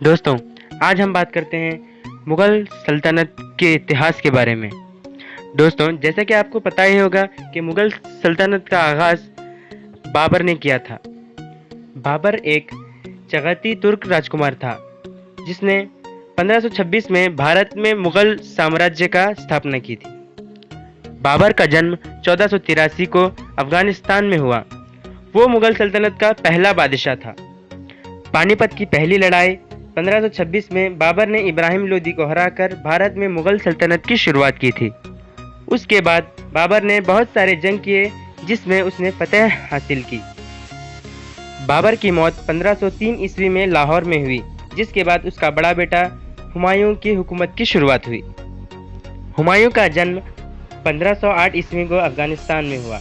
دوستوں، آج ہم بات کرتے ہیں مغل سلطنت کے اتہاس کے بارے میں۔ دوستوں، جیسا کہ آپ کو پتہ ہی ہوگا کہ مغل سلطنت کا آغاز بابر نے کیا تھا۔ بابر ایک چغاتی ترک راجکمار تھا جس نے 1526 میں بھارت میں مغل سامراجیہ کا استھاپنا کی تھی۔ بابر کا جنم 1483 کو افغانستان میں ہوا۔ وہ مغل سلطنت کا پہلا بادشاہ تھا۔ پانی پت کی پہلی لڑائی 1526 میں بابر نے ابراہیم لودھی کو ہرا کر بھارت میں مغل سلطنت کی شروعات کی تھی۔ اس کے بعد بابر نے بہت سارے جنگ کیے جس میں اس نے فتح حاصل کی۔ بابر کی موت 1503 عیسوی میں لاہور میں ہوئی، جس کے بعد اس کا بڑا بیٹا ہمایوں کی حکومت کی شروعات ہوئی۔ ہمایوں کا جنم 1508 عیسوی کو افغانستان میں ہوا۔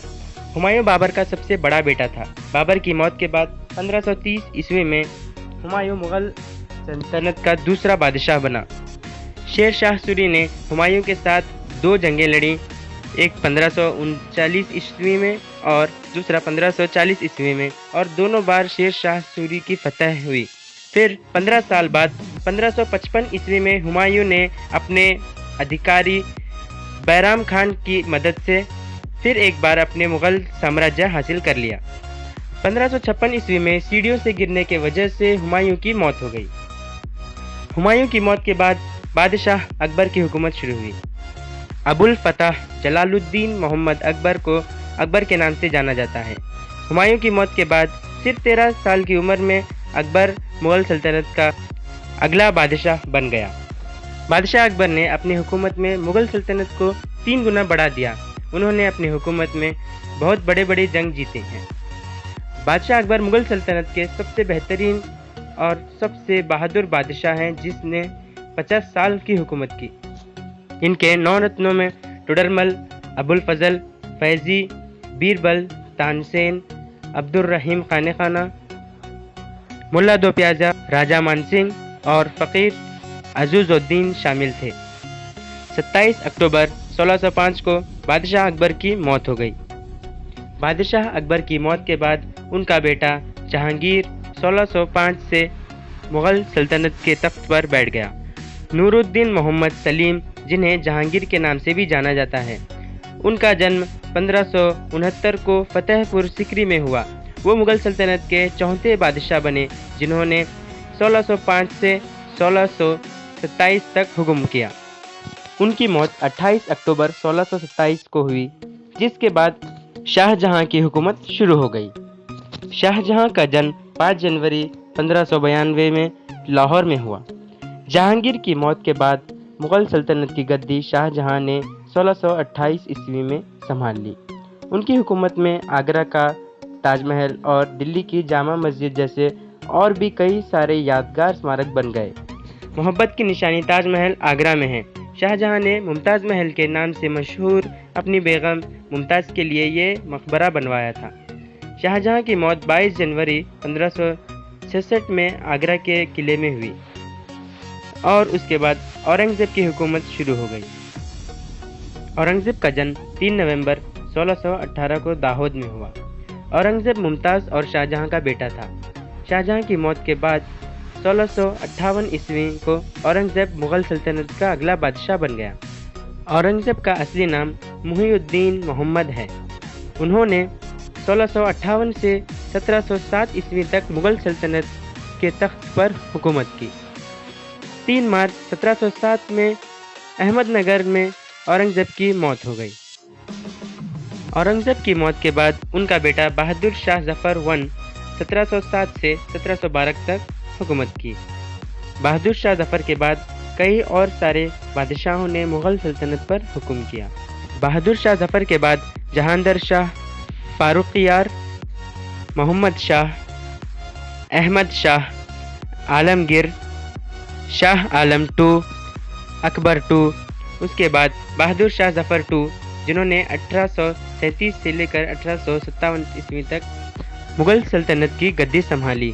ہمایوں بابر کا سب سے بڑا بیٹا تھا۔ بابر کی موت کے بعد 1530 عیسوی میں ہمایوں مغل سلطنت کا دوسرا بادشاہ بنا۔ شیر شاہ سوری نے ہمایوں کے ساتھ 2 جنگیں لڑیں، ایک 1539 عیسوی میں اور دوسرا 1540 عیسوی میں، اور دونوں بار شیر شاہ سوری کی فتح ہوئی۔ پھر 15 سال بعد 1555 عیسوی میں ہمایوں نے اپنے ادھیکاری بیرام خان کی مدد سے پھر ایک بار اپنے مغل سامراجیہ حاصل کر لیا۔ 1556 عیسوی میں سیڑھیوں سے گرنے کی وجہ سے ہمایوں کی موت ہو گئی۔ ہمایوں کی موت کے بعد بادشاہ اکبر کی حکومت شروع ہوئی۔ ابو الفتح جلال الدین محمد اکبر کو اکبر کے نام سے جانا جاتا ہے۔ ہمایوں کی موت کے بعد صرف 13 سال کی عمر میں اکبر مغل سلطنت کا اگلا بادشاہ بن گیا۔ بادشاہ اکبر نے اپنی حکومت میں مغل سلطنت کو 3 گنا بڑھا دیا۔ انہوں نے اپنی حکومت میں بہت بڑے بڑے جنگ جیتے ہیں۔ بادشاہ اکبر مغل سلطنت کے سب سے بہترین اور سب سے بہادر بادشاہ ہیں جس نے 50 سال کی حکومت کی۔ ان کے 9 رتنوں میں ٹوڈرمل، ابو الفضل، فیضی، بیربل، تانسین، عبد الرحیم خانِ خانہ، ملا دو پیازا، راجہ مان سنگھ اور فقیر عزوز الدین شامل تھے۔ 27 اکتوبر 1605 کو بادشاہ اکبر کی موت ہو گئی۔ بادشاہ اکبر کی موت کے بعد ان کا بیٹا جہانگیر 1605 سے مغل سلطنت کے تخت پر بیٹھ گیا۔ نور الدین محمد سلیم، جنہیں جہانگیر کے نام سے بھی جانا جاتا ہے، ان کا جنم 1569 کو فتح پور سیکری میں ہوا۔ وہ مغل سلطنت کے 4تھے بادشاہ بنے جنہوں نے 1605 سے 1627 تک حکم کیا۔ ان کی موت 28 اکتوبر 1627 کو ہوئی، جس کے بعد شاہ جہاں کی حکومت شروع ہو گئی۔ شاہ جہاں کا جنم 5 جنوری 1592 میں لاہور میں ہوا۔ جہانگیر کی موت کے بعد مغل سلطنت کی گدی شاہ جہاں نے 1628 عیسوی میں سنبھال لی۔ ان کی حکومت میں آگرہ کا تاج محل اور دلی کی جامع مسجد جیسے اور بھی کئی سارے یادگار اسمارک بن گئے۔ محبت کی نشانی تاج محل آگرہ میں ہے۔ شاہ جہاں نے ممتاز محل کے نام سے مشہور اپنی بیگم ممتاز کے لیے یہ مقبرہ بنوایا تھا۔ شاہ جہاں کی موت 22 جنوری 1566 میں آگرہ کے قلعے میں ہوئی اور اس کے بعد اورنگزیب کی حکومت شروع ہو گئی۔ اورنگزیب کا جنم 3 نومبر 1618 کو داہود میں ہوا۔ اورنگزیب ممتاز اور شاہ جہاں کا بیٹا تھا۔ شاہ جہاں کی موت کے بعد 1658 عیسوی کو اورنگزیب مغل سلطنت کا اگلا بادشاہ بن گیا۔ اورنگزیب کا اصلی نام محی الدین محمد ہے۔ انہوں نے 1658 سے 1707 عیسوی تک مغل سلطنت کے تخت پر حکومت کی۔ 3 مارچ 1707 میں احمد نگر میں اورنگزیب کی موت ہو گئی۔ اورنگزیب کی موت کے بعد ان کا بیٹا بہادر شاہ ظفر 1707 سے 1712 تک حکومت کی۔ بہادر شاہ ظفر کے بعد کئی اور سارے بادشاہوں نے مغل سلطنت پر حکم کیا۔ بہادر شاہ ظفر کے بعد جہاندر شاہ، فاروقیار، محمد شاہ، احمد شاہ، عالمگیر، شاہ عالم II، اکبر II، اس کے بعد بہادر شاہ ظفر II، جنہوں نے 1833 سے لے کر 1857 عیسوی تک مغل سلطنت کی گدی سنبھالی۔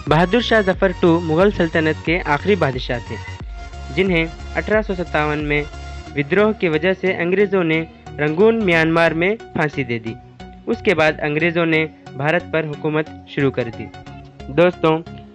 بہادر شاہ ظفر II مغل سلطنت کے آخری بادشاہ تھے جنہیں 1857 میں ودروہ کی وجہ سے انگریزوں نے رنگون میانمار میں پھانسی دے دی۔ اس کے بعد انگریزوں نے بھارت پر حکومت شروع کر دی۔ دوستوں،